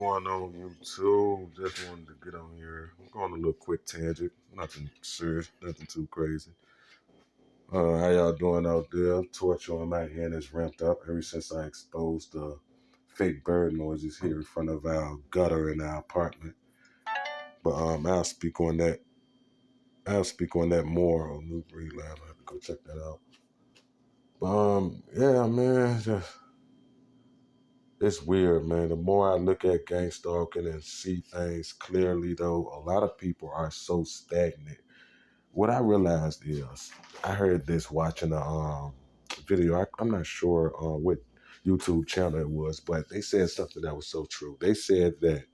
Going on YouTube. Just wanted to get on here. I'm going on a little quick tangent. Nothing serious, nothing too crazy. How y'all doing out there? Torture on my end is ramped up ever since I exposed the fake bird noises here in front of our gutter in our apartment. But I'll speak on that. I'll speak on that more on New Breed Lab. I have to go check that out. But yeah, man, it's weird, man. The more I look at gang stalking and see things clearly, though, a lot of people are so stagnant. What I realized is, I heard this watching a video. I'm not sure what YouTube channel it was, but they said something that was so true. They said that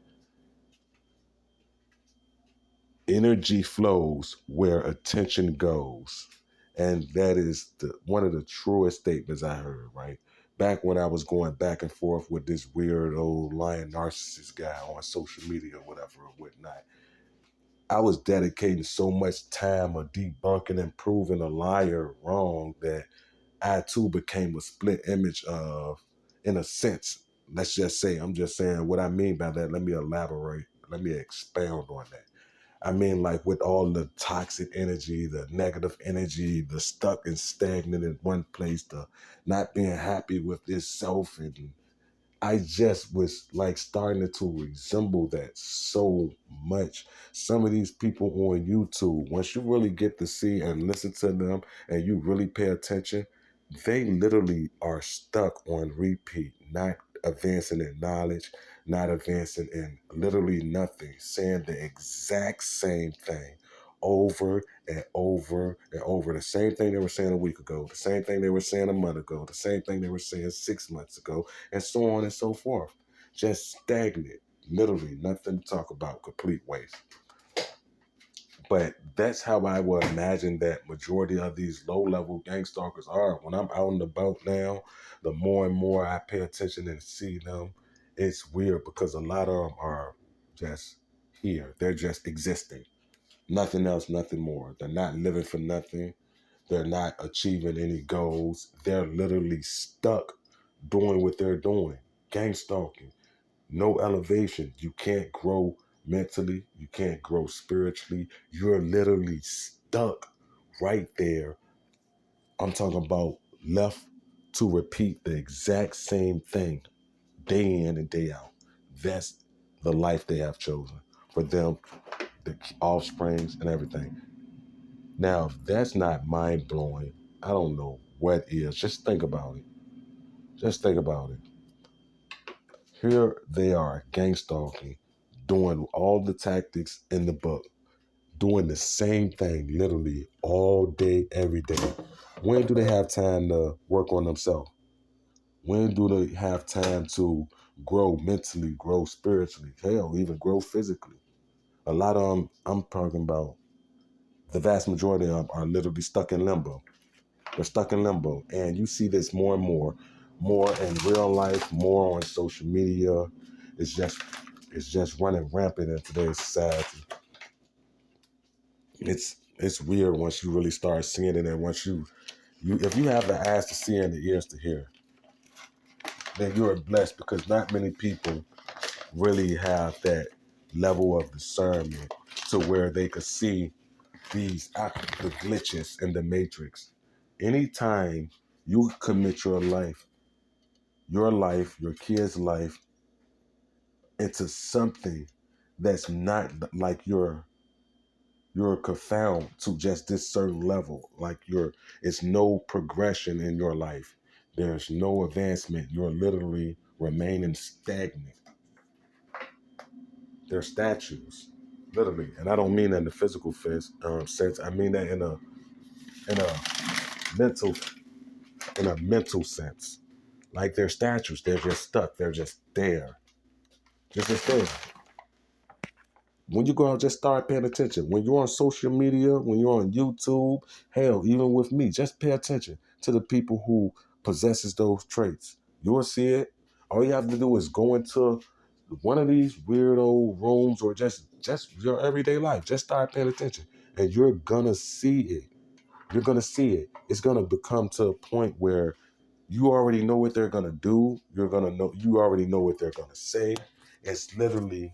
energy flows where attention goes. And that is one of the truest statements I heard, right? Back when I was going back and forth with this weird old lying narcissist guy on social media or whatever or whatnot, I was dedicating so much time of debunking and proving a liar wrong that I too became a split image of, in a sense. Let's just say, I'm just saying what I mean by that. Let me elaborate. Let me expound on that. I mean, like with all the toxic energy, the negative energy, the stuck and stagnant in one place, the not being happy with yourself. And I just was like starting to resemble that so much. Some of these people on YouTube, once you really get to see and listen to them and you really pay attention, they literally are stuck on repeat, not advancing in knowledge, not advancing in literally nothing, saying the exact same thing over and over and over. The same thing they were saying a week ago, the same thing they were saying a month ago, the same thing they were saying 6 months ago, and so on and so forth. Just stagnant, literally nothing to talk about, complete waste. But that's how I would imagine that majority of these low-level gang stalkers are. When I'm out and about now, the more and more I pay attention and see them, it's weird because a lot of them are just here. They're just existing. Nothing else, nothing more. They're not living for nothing. They're not achieving any goals. They're literally stuck doing what they're doing. Gang stalking. No elevation. You can't grow mentally. You can't grow spiritually. You're literally stuck right there. I'm talking about left to repeat the exact same thing day in and day out. That's the life they have chosen for them, the offsprings and everything. Now, if that's not mind blowing, I don't know what is. Just think about it. Just think about it. Here they are, gang stalking, doing all the tactics in the book, doing the same thing literally all day, every day. When do they have time to work on themselves? When do they have time to grow mentally, grow spiritually, hell, even grow physically? A lot of them, I'm talking about, the vast majority of them are literally stuck in limbo. They're stuck in limbo. And you see this more and more in real life, more on social media. It's just running rampant in today's society. It's weird once you really start seeing it, and once you if you have the eyes to see and the ears to hear, then you're blessed because not many people really have that level of discernment to where they could see the glitches in the matrix. Anytime you commit your kid's life into something that's not like you're confound to just this certain level, like it's no progression in your life. There's no advancement. You're literally remaining stagnant. They're statues, literally, and I don't mean that in the physical sense. I mean that in a mental mental sense. Like they're statues. They're just stuck. They're just there. Just there. When you go out, just start paying attention. When you're on social media, when you're on YouTube, hell, even with me, just pay attention to the people who possesses those traits. You'll see it. All you have to do is go into one of these weirdo rooms or just your everyday life. Just start paying attention, and you're gonna see it. You're gonna see it. It's gonna become to a point where you already know what they're gonna do. You already know what they're gonna say, It's literally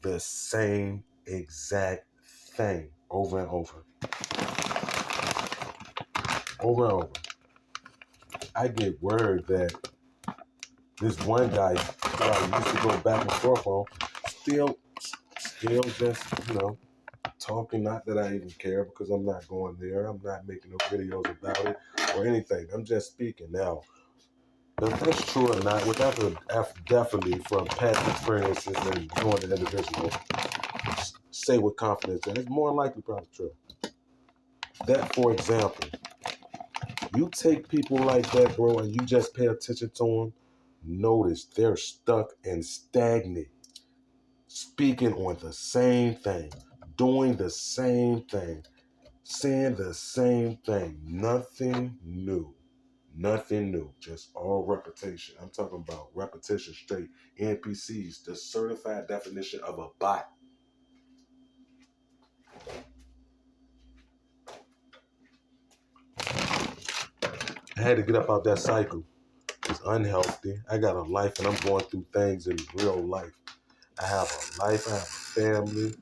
the same exact thing over and over, over and over. I get word that this one guy who I used to go back and forth on, still, still just, talking. Not that I even care because I'm not going there. I'm not making no videos about it or anything. I'm just speaking now. If that's true or not, which I could definitely, from past experiences and knowing the individual, say with confidence that it's more likely probably true. That, for example, you take people like that, bro, and you just pay attention to them, notice they're stuck and stagnant, speaking on the same thing, doing the same thing, saying the same thing. Nothing new. Nothing new. Just all repetition. I'm talking about repetition straight. NPCs, the certified definition of a bot. I had to get up out that cycle. It's unhealthy. I got a life and I'm going through things in real life. I have a life, I have a family,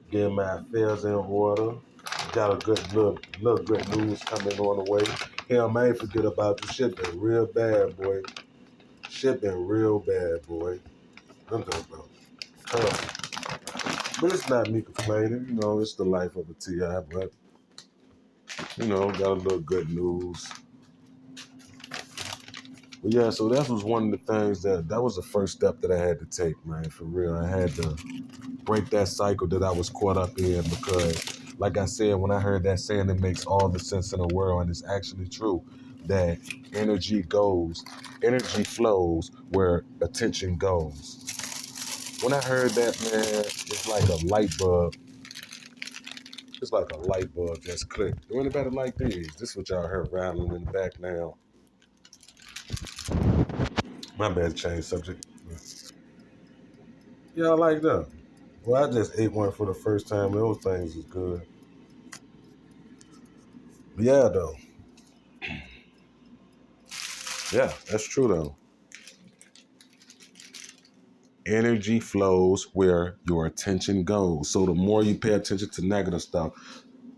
getting my affairs in order. Got a good little good news coming on the way. Hell, man, ain't forget about you. Shit been real bad, boy. Shit been real bad, boy. I'm talking about tough. But it's not me complaining, it's the life of a TI, but got a little good news. But yeah, so that was one of the things that was the first step that I had to take, man, for real. I had to break that cycle that I was caught up in because, like I said, when I heard that saying, it makes all the sense in the world, and it's actually true that energy flows where attention goes. When I heard that, man, it's like a light bulb. It's like a light bulb just clicked. Do anybody like these? This is what y'all heard rattling in the back now. My bad, change subject. Y'all like them? Well, I just ate one for the first time. Those things is good. But yeah, though. Yeah, that's true, though. Energy flows where your attention goes. So the more you pay attention to negative stuff,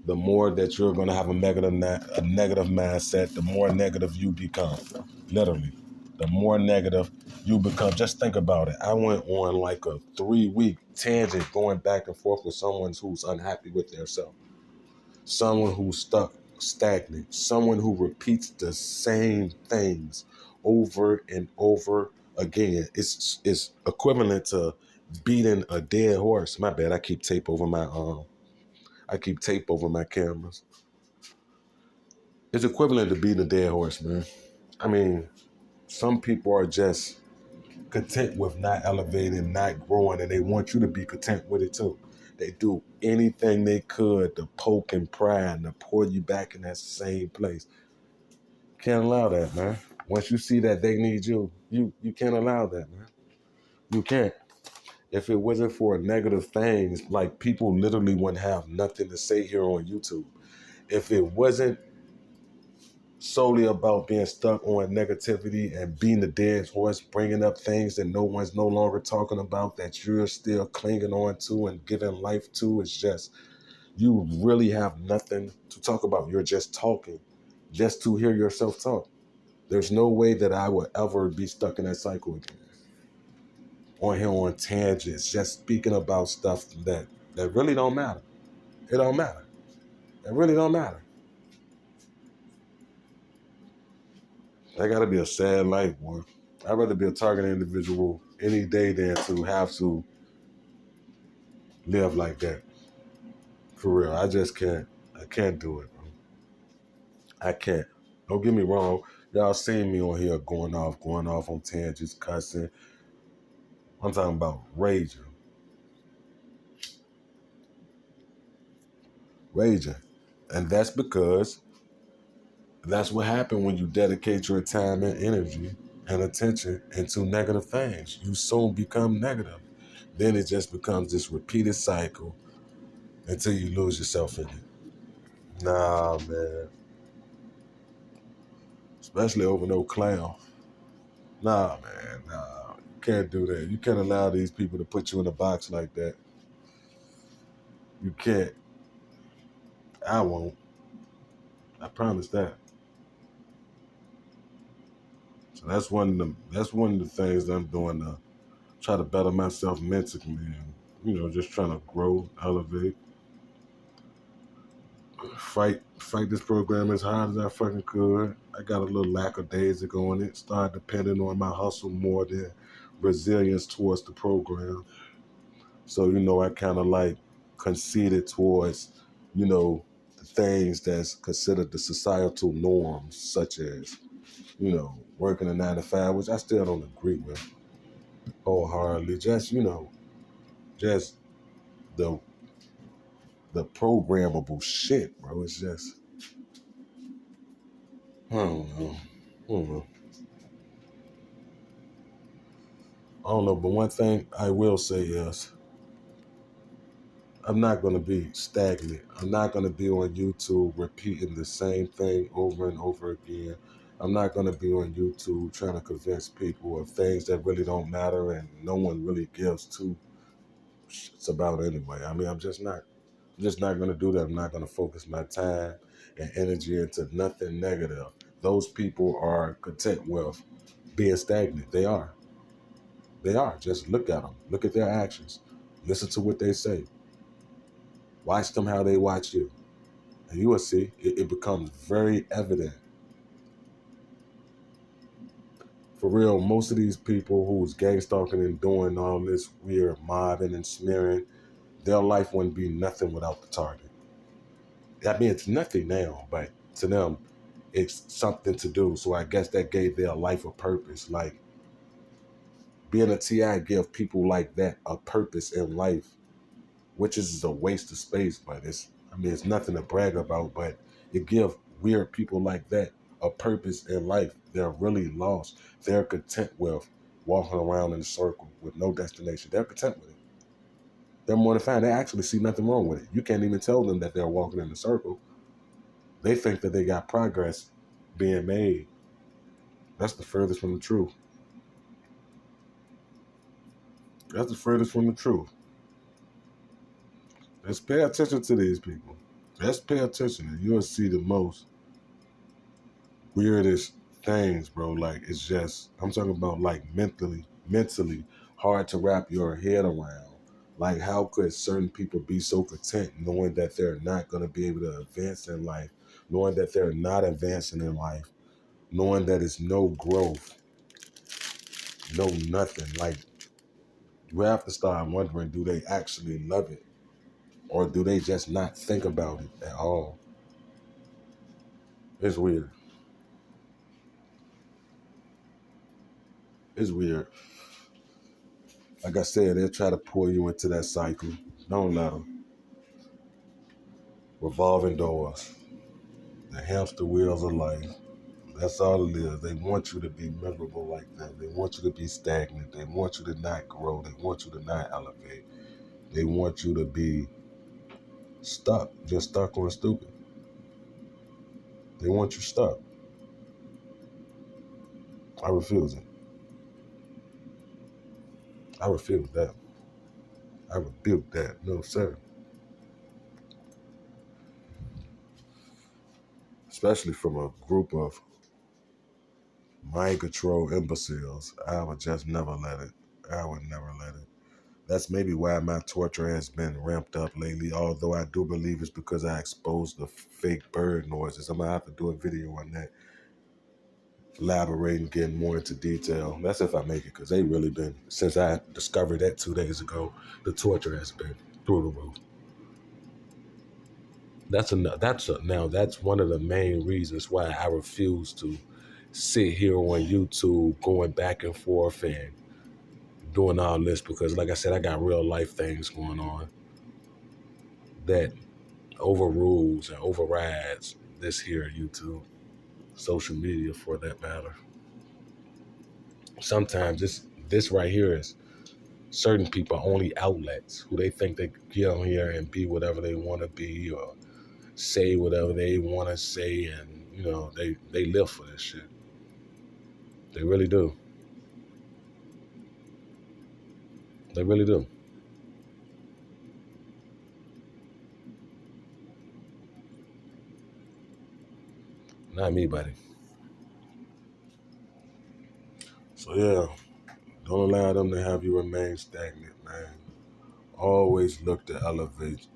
the more that you're going to have a negative mindset, the more negative you become. Literally. The more negative you become. Just think about it. I went on like a 3-week tangent going back and forth with someone who's unhappy with themselves. Someone who's stuck, stagnant, someone who repeats the same things over and over again. It's equivalent to beating a dead horse. My bad, I keep tape over my cameras. It's equivalent to beating a dead horse, man. I mean, some people are just content with not elevating, not growing, and they want you to be content with it too. They do anything they could to poke and pry and to pull you back in that same place. Can't allow that, man. Once you see that they need you, you can't allow that, man. You can't. If it wasn't for negative things, like people literally wouldn't have nothing to say here on YouTube. If it wasn't solely about being stuck on negativity and being the dead horse, bringing up things that no one's no longer talking about, that you're still clinging on to and giving life to, it's just, you really have nothing to talk about. You're just talking just to hear yourself talk. There's no way that I would ever be stuck in that cycle again. On here on tangents, just speaking about stuff that really don't matter. It don't matter. It really don't matter. That gotta be a sad life, boy. I'd rather be a targeted individual any day than to have to live like that. For real. I just can't. I can't do it, bro. I can't. Don't get me wrong. Y'all seen me on here going off on tangents, cussing. I'm talking about raging. Raging. And that's because that's what happened when you dedicate your time and energy and attention into negative things. You soon become negative. Then it just becomes this repeated cycle until you lose yourself in it. Nah, man. Especially over no clown. Nah, man. Nah. can't do that. You can't allow these people to put you in a box like that. You can't. I won't. I promise that. So that's one of the things that I'm doing to try to better myself mentally and just trying to grow, elevate, fight this program as hard as I fucking could. I got a little lackadaisical on it. Started depending on my hustle more than resilience towards the program. So, I kind of like conceded towards, the things that's considered the societal norms, such as, working a 9 to 5, which I still don't agree with wholeheartedly. Just the the programmable shit, bro. It's just, I don't know. I don't know. I don't know, but one thing I will say is I'm not going to be stagnant. I'm not going to be on YouTube repeating the same thing over and over again. I'm not going to be on YouTube trying to convince people of things that really don't matter and no one really gives two shits about anyway. I mean, I'm just not. I'm just not going to do that. I'm not going to focus my time and energy into nothing negative. Those people are content with being stagnant. They are. They are. Just look at them. Look at their actions. Listen to what they say. Watch them how they watch you. And you will see it becomes very evident. For real, most of these people who's gang stalking and doing all this weird mobbing and smearing, their life wouldn't be nothing without the target. I mean, it's nothing now, but to them, it's something to do. So I guess that gave their life a purpose. Like being a TI give people like that a purpose in life, which is a waste of space, but it's nothing to brag about, but it gives weird people like that a purpose in life. They're really lost. They're content with walking around in a circle with no destination. They're content with it. They're more than fine. They actually see nothing wrong with it. You can't even tell them that they're walking in a circle. They think that they got progress being made. That's the furthest from the truth. That's the furthest from the truth. Let's pay attention to these people. Let's pay attention and you'll see the most weirdest things, bro. Like it's just I'm talking about like mentally hard to wrap your head around. Like how could certain people be so content knowing that they're not gonna be able to advance in life, knowing that they're not advancing in life, knowing that it's no growth, no nothing. Like you have to start wondering, do they actually love it? Or do they just not think about it at all? It's weird. It's weird. Like I said, they'll try to pull you into that cycle. Don't let them. Revolving doors. The hamster wheels of life. That's all it is. They want you to be miserable like them. They want you to be stagnant. They want you to not grow. They want you to not elevate. They want you to be stuck, just stuck on stupid. They want you stuck. I refuse it. I refuse that. I rebuke that. No, sir. Especially from a group of mind control imbeciles. I would just never let it. I would never let it. That's maybe why my torture has been ramped up lately, although I do believe it's because I exposed the fake bird noises. I'm going to have to do a video on that, elaborating, getting more into detail. That's if I make it, because they really been, since I discovered that 2 days ago, the torture has been through the roof. That's one of the main reasons why I refuse to sit here on YouTube going back and forth and doing all this, because like I said, I got real life things going on that overrules and overrides this here YouTube, social media for that matter. Sometimes this right here is certain people only outlets who they think they can get on here and be whatever they want to be or say whatever they want to say, and they live for this shit. They really do. They really do. Not me, buddy. So yeah, don't allow them to have you remain stagnant, man. Always look to elevate.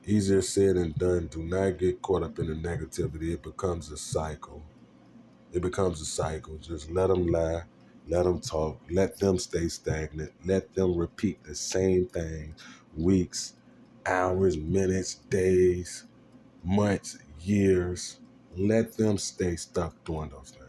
Easier said than done. Do not get caught up in the negativity. It becomes a cycle. It becomes a cycle. Just let them lie. Let them talk. Let them stay stagnant. Let them repeat the same thing weeks, hours, minutes, days, months, years. Let them stay stuck doing those things.